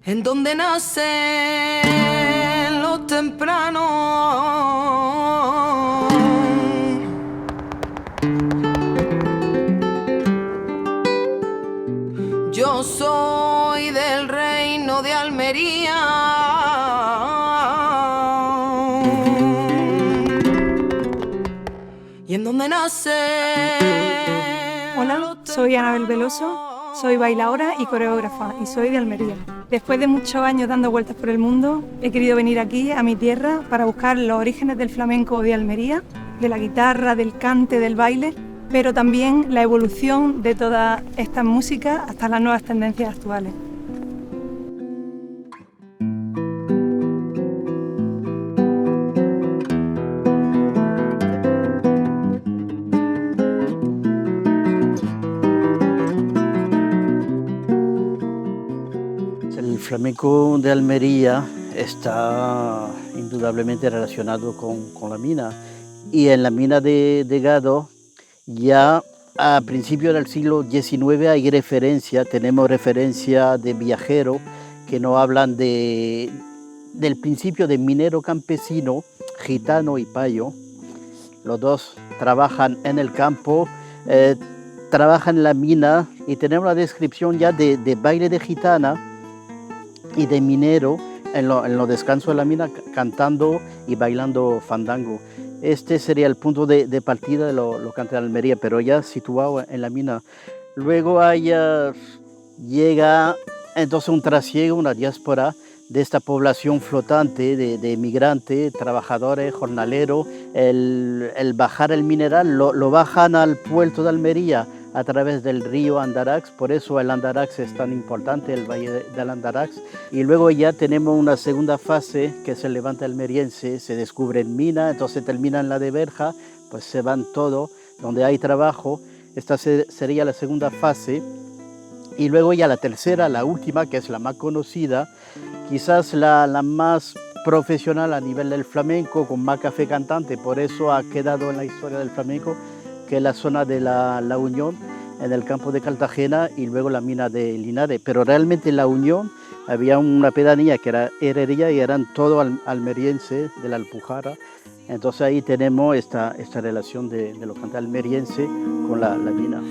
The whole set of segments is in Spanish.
en donde nace lo temprano. Yo soy del reino de Almería. Y en donde nace. Hola, soy Anabel Veloso, soy bailaora y coreógrafa y soy de Almería. Después de muchos años dando vueltas por el mundo, he querido venir aquí, a mi tierra, para buscar los orígenes del flamenco de Almería, de la guitarra, del cante, del baile, pero también la evolución de todas estas músicas hasta las nuevas tendencias actuales. El flamenco de Almería está indudablemente relacionado con la mina. Y en la mina de Gado ya a principios del siglo XIX hay referencia, tenemos referencia de viajeros que nos hablan del principio de minero campesino, gitano y payo. Los dos trabajan en el campo, trabajan en la mina y tenemos la descripción ya de baile de gitana y de minero en los descansos de la mina cantando y bailando fandango. Este sería el punto de partida de lo que antes de Almería, pero ya situado en la mina. Luego llega entonces un trasiego, una diáspora de esta población flotante de emigrantes, trabajadores, jornaleros. El bajar el mineral lo bajan al puerto de Almería a través del río Andarax, por eso el Andarax es tan importante, el valle del Andarax. Y luego ya tenemos una segunda fase, que es el levante almeriense, se descubre en mina, entonces termina en la de Berja, pues se van todos, donde hay trabajo. Esta sería la segunda fase. Y luego ya la tercera, la última, que es la más conocida, quizás la más profesional a nivel del flamenco, con más café cantante, por eso ha quedado en la historia del flamenco, que es la zona de la Unión, en el campo de Cartagena, y luego la mina de Linares. Pero realmente en la Unión había una pedanía que era herrería y eran todos almerienses de la Alpujarra. Entonces ahí tenemos esta relación de los cantantes almerienses con la mina.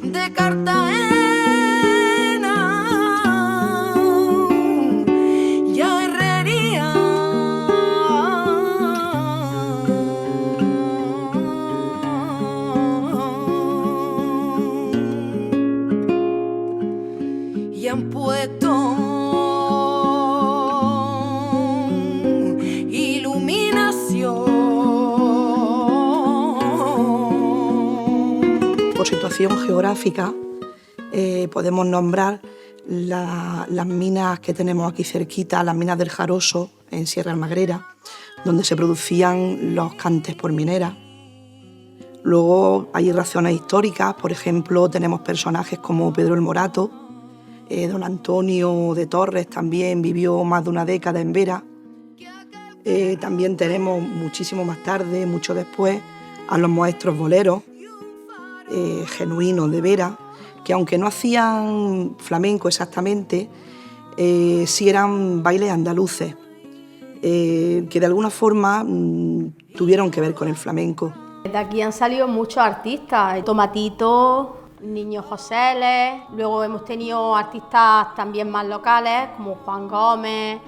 De Cartagena y a herrería. Y han puesto iluminación. Por situación geográfica podemos nombrar las minas que tenemos aquí cerquita, las minas del Jaroso, en Sierra Almagrera, donde se producían los cantes por minera. Luego hay razones históricas, por ejemplo, tenemos personajes como Pedro el Morato, don Antonio de Torres también vivió más de una década en Vera. También tenemos muchísimo más tarde, mucho después, a los maestros boleros, genuinos de Vera, que aunque no hacían flamenco exactamente, sí eran bailes andaluces, que de alguna forma tuvieron que ver con el flamenco. De aquí han salido muchos artistas, Tomatito, Niño Joseles, luego hemos tenido artistas también más locales como Juan Gómez,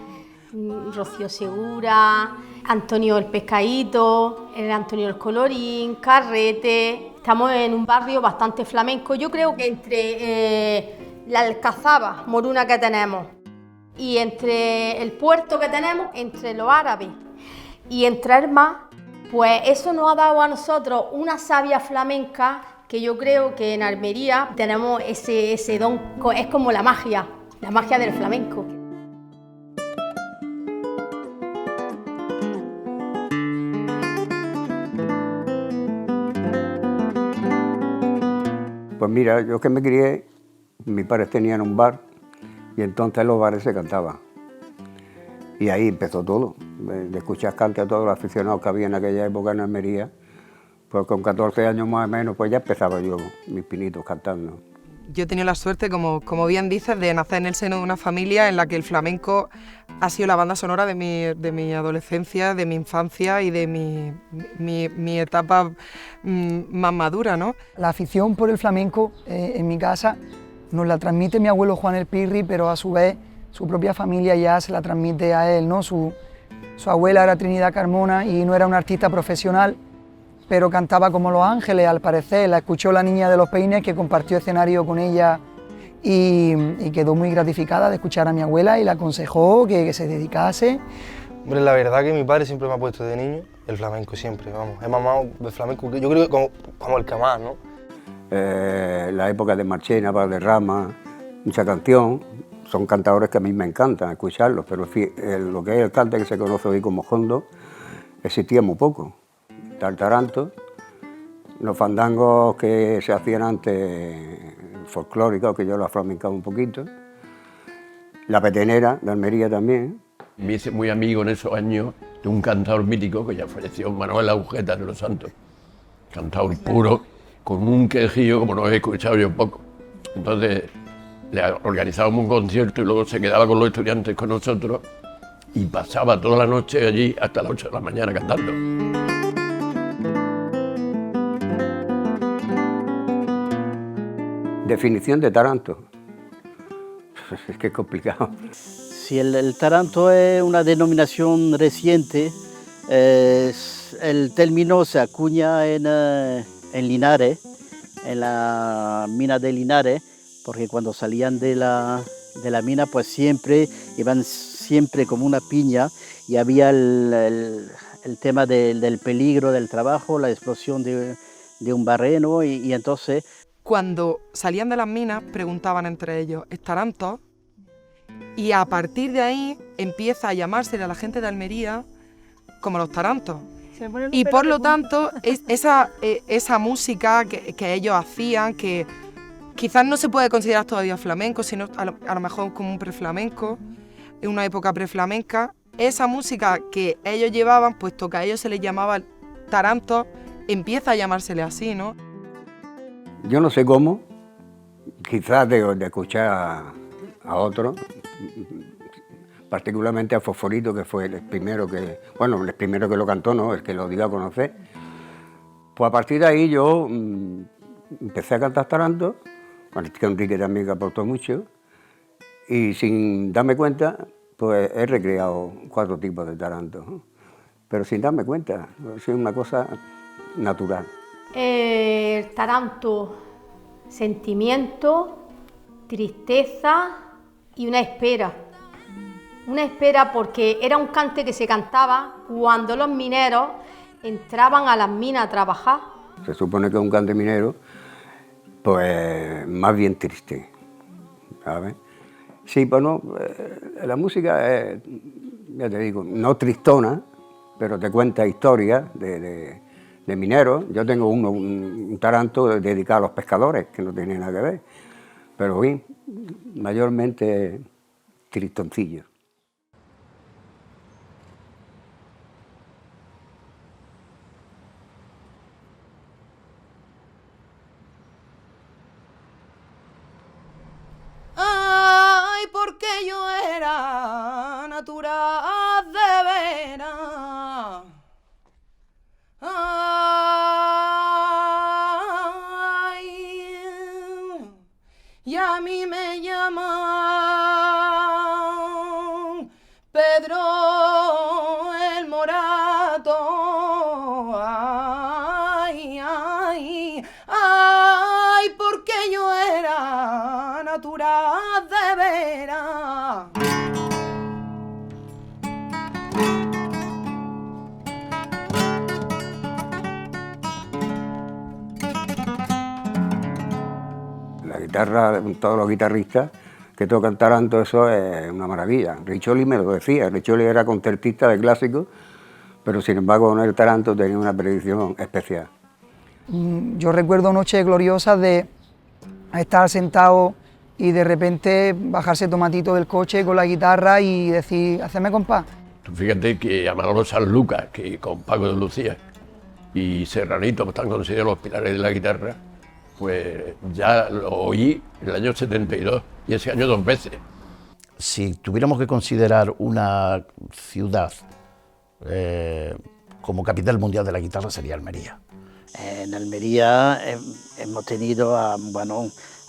Rocío Segura, Antonio el Pescadito, el Antonio el Colorín, Carrete. Estamos en un barrio bastante flamenco. Yo creo que entre la alcazaba moruna que tenemos y entre el puerto que tenemos, entre los árabes y entre Hermas, pues eso nos ha dado a nosotros una savia flamenca que yo creo que en Almería tenemos ese don, es como la magia del flamenco. Pues mira, yo que me crié, mis padres tenían un bar y entonces en los bares se cantaba. Y ahí empezó todo, de escuchar cante a todos los aficionados que había en aquella época en Almería. Pues con 14 años más o menos, pues ya empezaba yo mis pinitos cantando. Yo he tenido la suerte, como bien dices, de nacer en el seno de una familia en la que el flamenco ha sido la banda sonora de mi adolescencia, de mi infancia y de mi etapa más madura, ¿no? La afición por el flamenco en mi casa nos la transmite mi abuelo Juan el Pirri, pero a su vez su propia familia ya se la transmite a él, ¿no? Su abuela era Trinidad Carmona y no era una artista profesional, pero cantaba como Los Ángeles, al parecer. La escuchó la niña de los peines, que compartió escenario con ella y quedó muy gratificada de escuchar a mi abuela y le aconsejó que se dedicase. Hombre, la verdad que mi padre siempre me ha puesto de niño el flamenco, siempre, vamos. He mamado el flamenco, yo creo que como el que más, ¿no? La época de Marchena, Valderrama, mucha canción, son cantadores que a mí me encantan escucharlos, pero lo que es el cante que se conoce hoy como jondo, existía muy poco. El taranto, los fandangos que se hacían antes folclóricos, que yo los flamencaba un poquito, la petenera de Almería también. Me hice muy amigo en esos años de un cantador mítico que ya falleció, Manuel Agujeta de los Santos, cantador puro, con un quejío como no he escuchado yo poco. Entonces le organizábamos un concierto y luego se quedaba con los estudiantes con nosotros y pasaba toda la noche allí hasta las 8 de la mañana cantando. Definición de taranto. Es que es complicado. Si el taranto es una denominación reciente, el término se acuña en Linares, en la mina de Linares, porque cuando salían de la mina pues iban siempre como una piña y había el tema del peligro del trabajo, la explosión de un barreno y entonces... Cuando salían de las minas preguntaban entre ellos, ¿es taranto? Y a partir de ahí empieza a llamarse a la gente de Almería como los tarantos. Y por lo tanto, esa música que ellos hacían, que quizás no se puede considerar todavía flamenco, sino a lo mejor como un preflamenco, en una época preflamenca, esa música que ellos llevaban, puesto que a ellos se les llamaba tarantos, empieza a llamársele así, ¿no? Yo no sé cómo, quizás de escuchar a otros, particularmente a Fosforito, que fue el primero que lo cantó, ¿no? El que lo dio a conocer. Pues a partir de ahí yo empecé a cantar taranto, con el tío Enrique también que aportó mucho, y sin darme cuenta, pues he recreado 4 tipos de taranto, ¿no? Pero sin darme cuenta, es una cosa natural. El taranto, sentimiento, tristeza y una espera. Una espera porque era un cante que se cantaba cuando los mineros entraban a las minas a trabajar. Se supone que es un cante minero, pues más bien triste, ¿sabes? Sí, bueno, la música es, ya te digo, no tristona, pero te cuenta historias de mineros. Yo tengo un taranto dedicado a los pescadores, que no tiene nada que ver, pero sí, mayormente tristoncillo. Ay, porque yo era natural de veras. Ay, y a mí me llaman Pedro el Morato. Ay, ay, ay, porque yo era natural de veras. La guitarra, todos los guitarristas que tocan taranto, eso es una maravilla. Riccioli me lo decía, Riccioli era concertista de clásicos, pero sin embargo con el taranto tenía una predicción especial. Yo recuerdo noches gloriosas de estar sentado y de repente bajarse Tomatito del coche con la guitarra y decir, hacedme compás. Tú fíjate que a Manolo Sanlúcar, que con Paco de Lucía y Serranito están considerados los pilares de la guitarra, pues ya lo oí en el año 72 y ese año 2 veces. Si tuviéramos que considerar una ciudad como capital mundial de la guitarra, sería Almería. En Almería hemos tenido a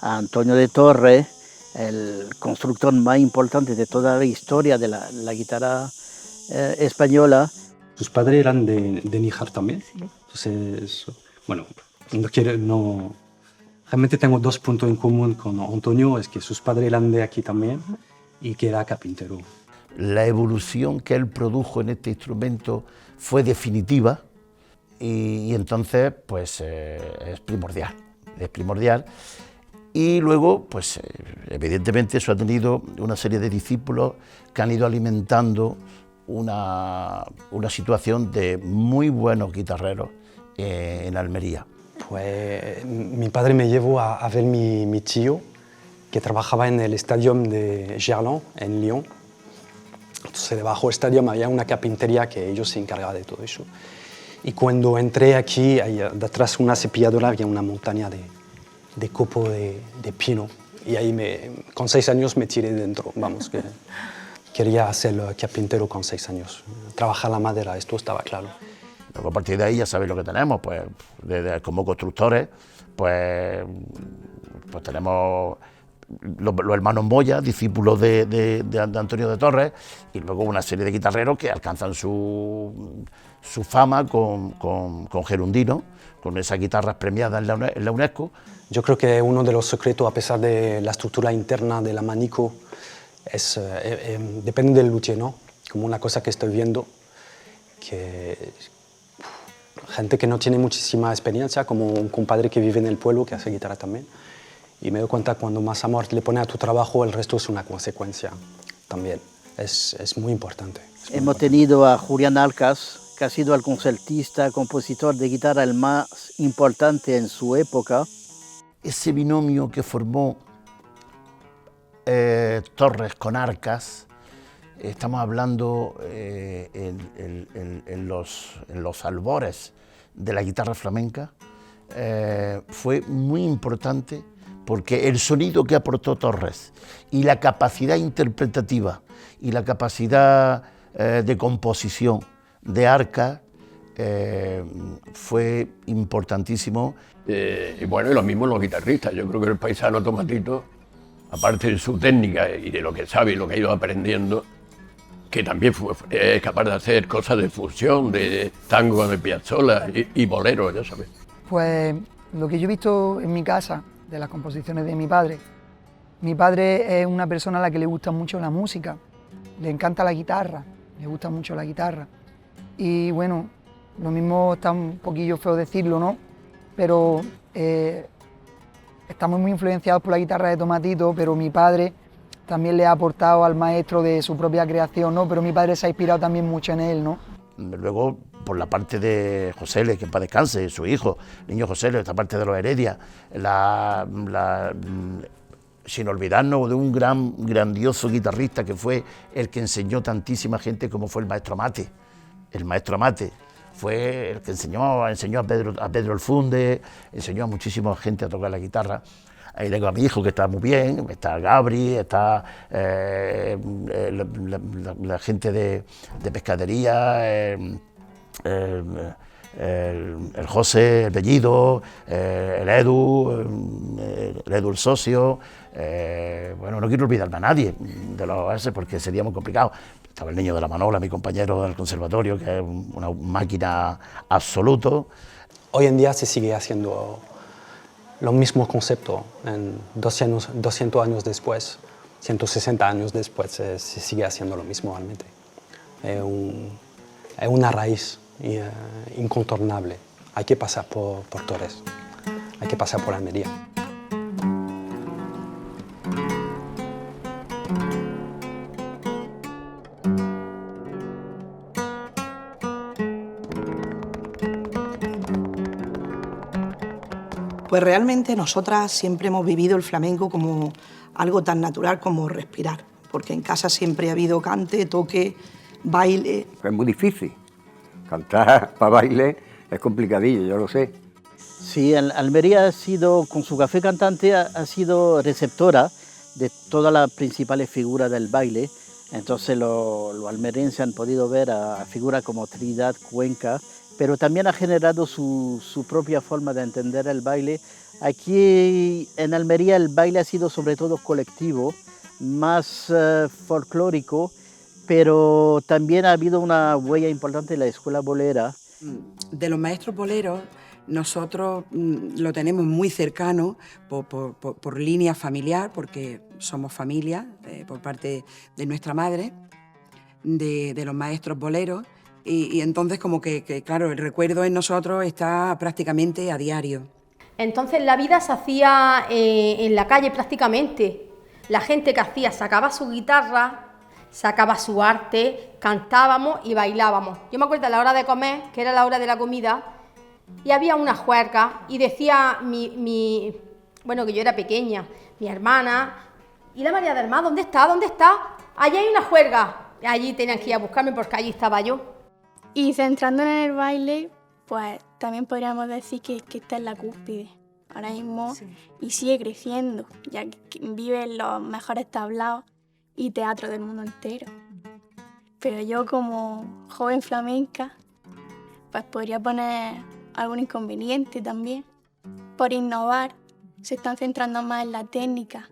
Antonio de Torres, el constructor más importante de toda la historia de la guitarra española. Sus padres eran de Níjar también. Sí. Entonces, bueno, realmente tengo 2 puntos en común con Antonio, es que sus padres eran de aquí también y que era carpintero. La evolución que él produjo en este instrumento fue definitiva y entonces pues es primordial. Y luego, pues evidentemente eso ha tenido una serie de discípulos que han ido alimentando una situación de muy buenos guitarreros en Almería. Pues mi padre me llevó a ver mi tío, que trabajaba en el estadio de Gerland, en Lyon. Entonces debajo del estadio había una carpintería que ellos se encargaban de todo eso. Y cuando entré aquí, detrás de una cepilladora había una montaña de copo de pino. Y ahí con 6 años me tiré dentro, vamos, que quería ser carpintero con 6 años. Trabajar la madera, esto estaba claro. Luego a partir de ahí ya sabéis lo que tenemos, pues como constructores, pues tenemos los hermanos Moya, discípulos de Antonio de Torres, y luego una serie de guitarreros que alcanzan su fama con Gerundino, con esas guitarras premiadas en la UNESCO. Yo creo que uno de los secretos, a pesar de la estructura interna del abanico, depende del luthier, ¿no? Como una cosa que estoy viendo, que gente que no tiene muchísima experiencia, como un compadre que vive en el pueblo, que hace guitarra también, y me doy cuenta cuando más amor le pones a tu trabajo, el resto es una consecuencia también. Es muy importante. Hemos tenido a Julián Alcas, que ha sido el concertista, compositor de guitarra el más importante en su época. Ese binomio que formó Torres con Arcas, estamos hablando en los albores de la guitarra flamenca, fue muy importante porque el sonido que aportó Torres y la capacidad interpretativa y la capacidad de composición de Arcas fue importantísimo. Y bueno, y lo mismo los guitarristas. Yo creo que el paisano Tomatito, aparte de su técnica y de lo que sabe y lo que ha ido aprendiendo, que también es capaz de hacer cosas de fusión, de tango de Piazzolla y bolero, ya sabes. Pues lo que yo he visto en mi casa, de las composiciones de mi padre es una persona a la que le gusta mucho la música, le encanta la guitarra, le gusta mucho la guitarra. Y bueno, lo mismo está un poquillo feo decirlo, ¿no? Pero estamos muy influenciados por la guitarra de Tomatito, pero mi padre también le ha aportado al maestro de su propia creación, ¿no? Pero mi padre se ha inspirado también mucho en él, ¿no? Luego, por la parte de Josele, que en paz descanse, su hijo, niño Josele, esta parte de los Heredia, sin olvidarnos de un grandioso guitarrista que fue el que enseñó tantísima gente como fue el maestro Mate. El maestro Mate fue el que enseñó a Pedro Elfunde, enseñó a muchísima gente a tocar la guitarra. Ahí tengo a mi hijo que está muy bien, está Gabri, está la gente de pescadería, el José, el Bellido, el Edu el socio. Bueno, no quiero olvidarme a nadie de los ese porque sería muy complicado. Estaba el niño de la Manola, mi compañero del conservatorio, que es una máquina absoluto. Hoy en día se sigue haciendo los mismos conceptos, en 200 años después, 160 años después, se sigue haciendo lo mismo realmente. Es una raíz incontornable. Hay que pasar por Torres, hay que pasar por Almería. Pues realmente nosotras siempre hemos vivido el flamenco como algo tan natural como respirar, porque en casa siempre ha habido cante, toque, baile. Es muy difícil, cantar para baile es complicadillo, yo lo sé. Sí, Almería ha sido, con su café cantante, ha sido receptora de todas las principales figuras del baile. Entonces los almerienses han podido ver a figuras como Trinidad, Cuenca, pero también ha generado su propia forma de entender el baile. Aquí en Almería el baile ha sido sobre todo colectivo, más folclórico, pero también ha habido una huella importante en la escuela bolera. De los maestros boleros, nosotros lo tenemos muy cercano por línea familiar, porque somos familia por parte de nuestra madre, de los maestros boleros, y entonces como que, claro, el recuerdo en nosotros está prácticamente a diario. Entonces la vida se hacía en la calle prácticamente. La gente que hacía sacaba su guitarra, sacaba su arte, cantábamos y bailábamos. Yo me acuerdo a la hora de comer, que era la hora de la comida, y había una juerga y decía bueno, que yo era pequeña, mi hermana, ¿y la María del Mar? ¿Dónde está? ¿Dónde está? Allí hay una juerga. Allí tenían que ir a buscarme porque allí estaba yo. Y centrándonos en el baile, pues también podríamos decir que está en la cúspide ahora mismo, sí. Y sigue creciendo, ya que vive en los mejores tablaos y teatros del mundo entero. Pero yo como joven flamenca, pues podría poner algún inconveniente también. Por innovar, se están centrando más en la técnica,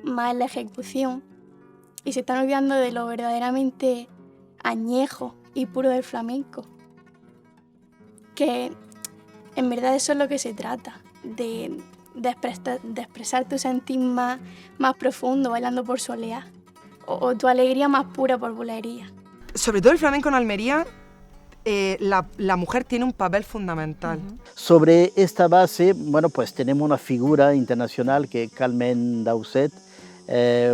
más en la ejecución, y se están olvidando de lo verdaderamente añejo y puro del flamenco. Que en verdad eso es lo que se trata, de expresar tu sentir más profundo bailando por soleá, o tu alegría más pura por bulería. Sobre todo el flamenco en Almería, la mujer tiene un papel fundamental. Sobre esta base, bueno, pues tenemos una figura internacional que es Carmen Dauset,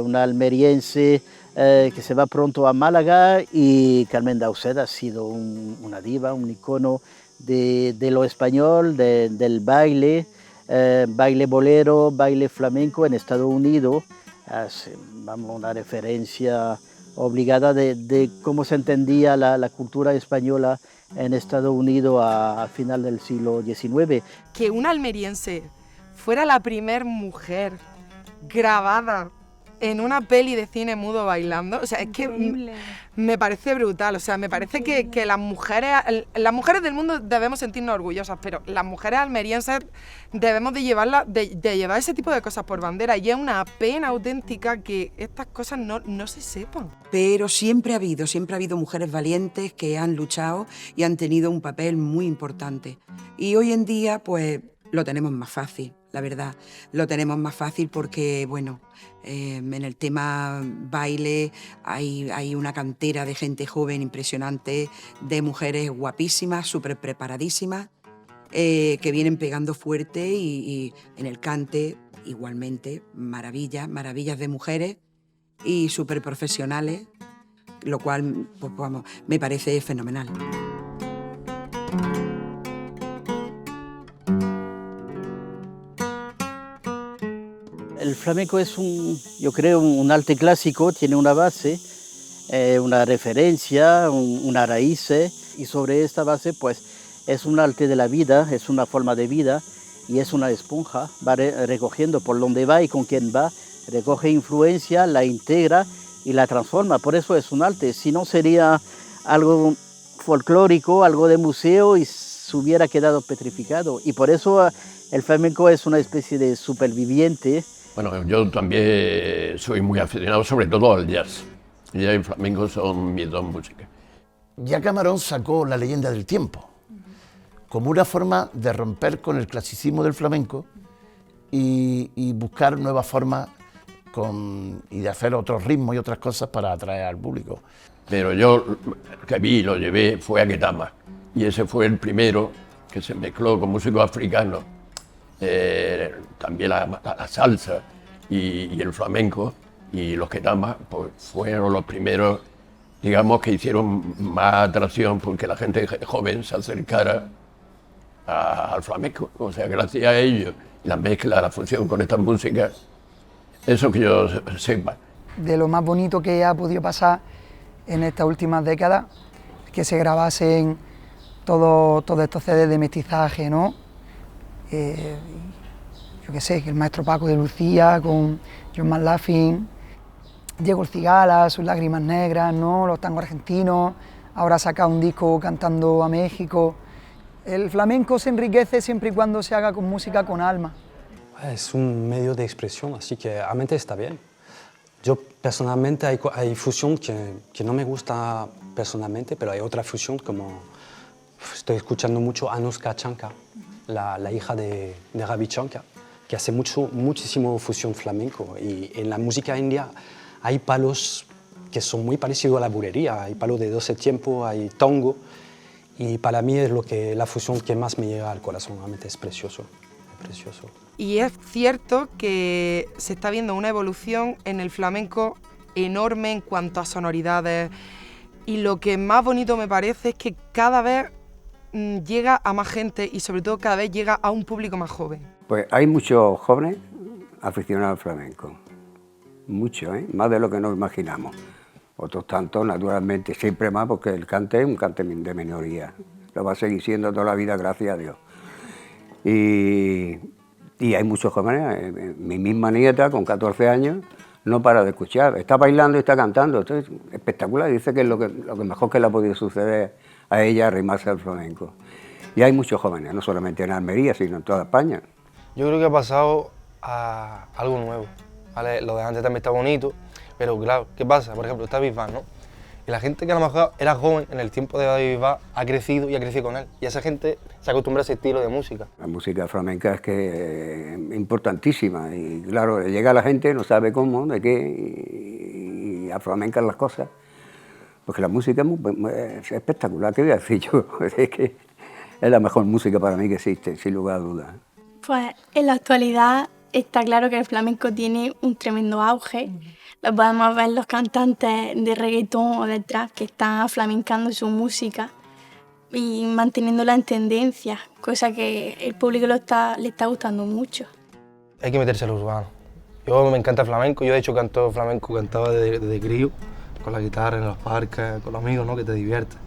una almeriense que se va pronto a Málaga, y Carmen Dauset ha sido una diva, un icono de lo español, del baile, baile bolero, baile flamenco en Estados Unidos. Vamos, una referencia obligada de cómo se entendía la cultura española en Estados Unidos a final del siglo XIX. Que una almeriense fuera la primer mujer grabada en una peli de cine mudo bailando, o sea, es que me parece brutal, o sea, me parece que las mujeres del mundo debemos sentirnos orgullosas, pero las mujeres almerienses debemos de llevar ese tipo de cosas por bandera, y es una pena auténtica que estas cosas no se sepan. Pero siempre ha habido mujeres valientes que han luchado y han tenido un papel muy importante. Y hoy en día, pues, lo tenemos más fácil, la verdad. Lo tenemos más fácil porque, bueno, en el tema baile hay una cantera de gente joven impresionante, de mujeres guapísimas, súper preparadísimas, que vienen pegando fuerte, y en el cante igualmente maravillas de mujeres y súper profesionales, lo cual, pues, vamos, me parece fenomenal. El flamenco es yo creo, un arte clásico, tiene una base, una referencia, una raíz, y sobre esta base, pues, es un arte de la vida, es una forma de vida, y es una esponja, va recogiendo por donde va y con quién va, recoge influencia, la integra y la transforma. Por eso es un arte, si no sería algo folclórico, algo de museo, y se hubiera quedado petrificado. Y por eso el flamenco es una especie de superviviente. Bueno, yo también soy muy aficionado, sobre todo al jazz. El jazz y el flamenco son mis dos músicas. Ya Camarón sacó La leyenda del tiempo, como una forma de romper con el clasicismo del flamenco y buscar nuevas formas y de hacer otros ritmos y otras cosas para atraer al público. Pero yo que vi y lo llevé fue a Ketama, y ese fue el primero que se mezcló con músicos africanos, también la salsa y el flamenco, y los Ketama pues, fueron los primeros, digamos, que hicieron más atracción porque la gente joven se acercara al flamenco. O sea, gracias a ellos, la mezcla, la fusión con estas músicas, eso que yo sepa. De lo más bonito que ha podido pasar en estas últimas décadas, que se grabasen todos estos CDs de mestizaje, ¿no? yo qué sé, que el maestro Paco de Lucía, con John McLaughlin, Diego El Cigala, sus Lágrimas Negras, ¿no? Los tangos argentinos, ahora ha sacado un disco cantando a México. El flamenco se enriquece siempre y cuando se haga con música con alma. Es un medio de expresión, así que realmente está bien. Yo personalmente hay fusión que no me gusta personalmente, pero hay otra fusión como estoy escuchando mucho a Anushka Shankar, la hija de Ravi Shankar, que hace muchísimo fusión flamenco. Y en la música india hay palos que son muy parecidos a la bulería, hay palos de 12 tiempos, hay tango, y para mí es la fusión que más me llega al corazón, realmente es precioso, precioso. Y es cierto que se está viendo una evolución en el flamenco enorme en cuanto a sonoridades, y lo que más bonito me parece es que cada vez llega a más gente y sobre todo cada vez llega a un público más joven. Pues hay muchos jóvenes aficionados al flamenco, muchos, más de lo que nos imaginamos. Otros tantos, naturalmente, siempre más, porque el cante es un cante de minoría, lo va a seguir siendo toda la vida, gracias a Dios. Y hay muchos jóvenes, mi misma nieta con 14 años no para de escuchar, está bailando y está cantando, esto es espectacular, dice que es lo que mejor que le ha podido suceder a ella, arrimarse al flamenco. Y hay muchos jóvenes, no solamente en Almería, sino en toda España. Yo creo que ha pasado a algo nuevo, ¿vale? Lo de antes también está bonito, pero claro, ¿qué pasa? Por ejemplo, está Bisbal, ¿no? Y la gente que a lo mejor era joven en el tiempo de David Bisbal ha crecido y ha crecido con él. Y esa gente se acostumbra a ese estilo de música. La música flamenca es que es importantísima y claro, llega la gente, no sabe cómo, de qué, y aflamencan las cosas. Porque la música es espectacular, ¿qué voy a decir yo? Es que es la mejor música para mí que existe, sin lugar a dudas. Pues en la actualidad está claro que el flamenco tiene un tremendo auge. Lo podemos ver los cantantes de reggaetón o de trap que están aflamencando su música y manteniéndola en tendencia, cosa que el público le está gustando mucho. Hay que meterse al urbano. Yo me encanta el flamenco, yo de hecho canto flamenco, cantaba desde crío, con la guitarra en los parques, con los amigos, ¿no? Que te diviertes.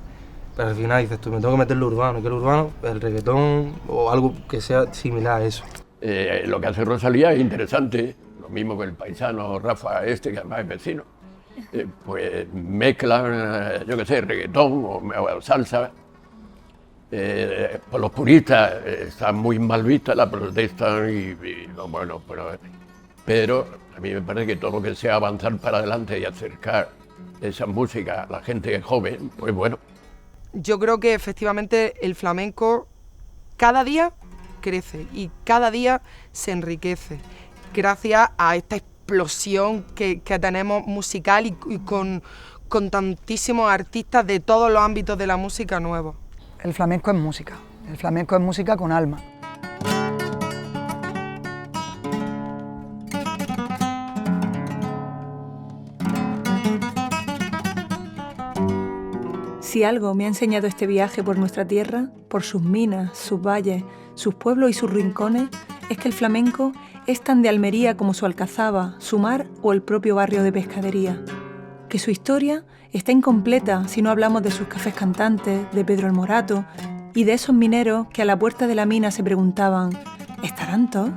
Pero al final dices tú, me tengo que meter en lo urbano, que el urbano, el reggaetón o algo que sea similar a eso. Lo que hace Rosalía es interesante, lo mismo que el paisano Rafa que además es vecino. Pues mezclan, yo qué sé, reggaetón o salsa. Por los puristas está muy mal vista, la protestan y no, bueno, pero a mí me parece que todo lo que sea avanzar para adelante y acercar esa música a la gente joven, pues bueno. Yo creo que efectivamente el flamenco cada día crece y cada día se enriquece gracias a esta explosión que tenemos musical y con tantísimos artistas de todos los ámbitos de la música nuevos. El flamenco es música con alma. Si algo me ha enseñado este viaje por nuestra tierra, por sus minas, sus valles, sus pueblos y sus rincones, es que el flamenco es tan de Almería como su Alcazaba, su mar o el propio barrio de Pescadería. Que su historia está incompleta si no hablamos de sus cafés cantantes, de Pedro el Morato y de esos mineros que a la puerta de la mina se preguntaban ¿es taranto?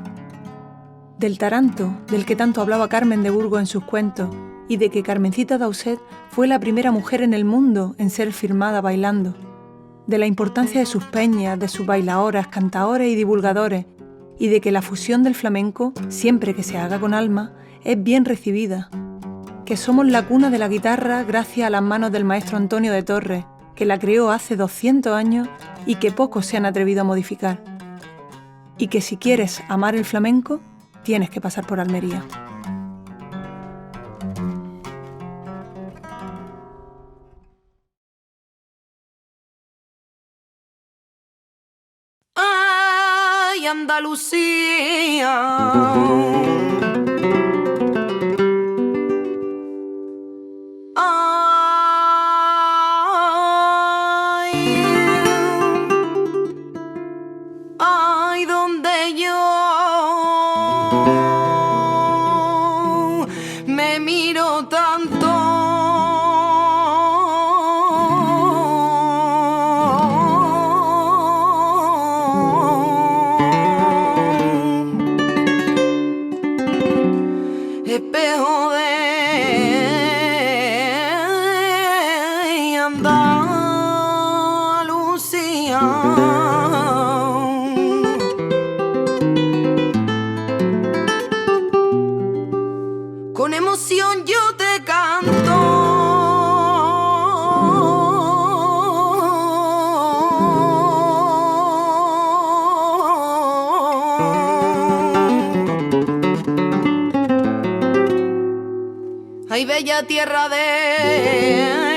Del taranto, del que tanto hablaba Carmen de Burgos en sus cuentos, y de que Carmencita Dauset fue la primera mujer en el mundo en ser firmada bailando. De la importancia de sus peñas, de sus bailadoras, cantaores y divulgadores, y de que la fusión del flamenco, siempre que se haga con alma, es bien recibida. Que somos la cuna de la guitarra gracias a las manos del maestro Antonio de Torres, que la creó hace 200 años y que pocos se han atrevido a modificar. Y que si quieres amar el flamenco, tienes que pasar por Almería. ¡Ay, Andalucía! Ay, donde yo me miro tanto. espejo de Andalucía. Con emoción yo te canto. Ay, bella tierra de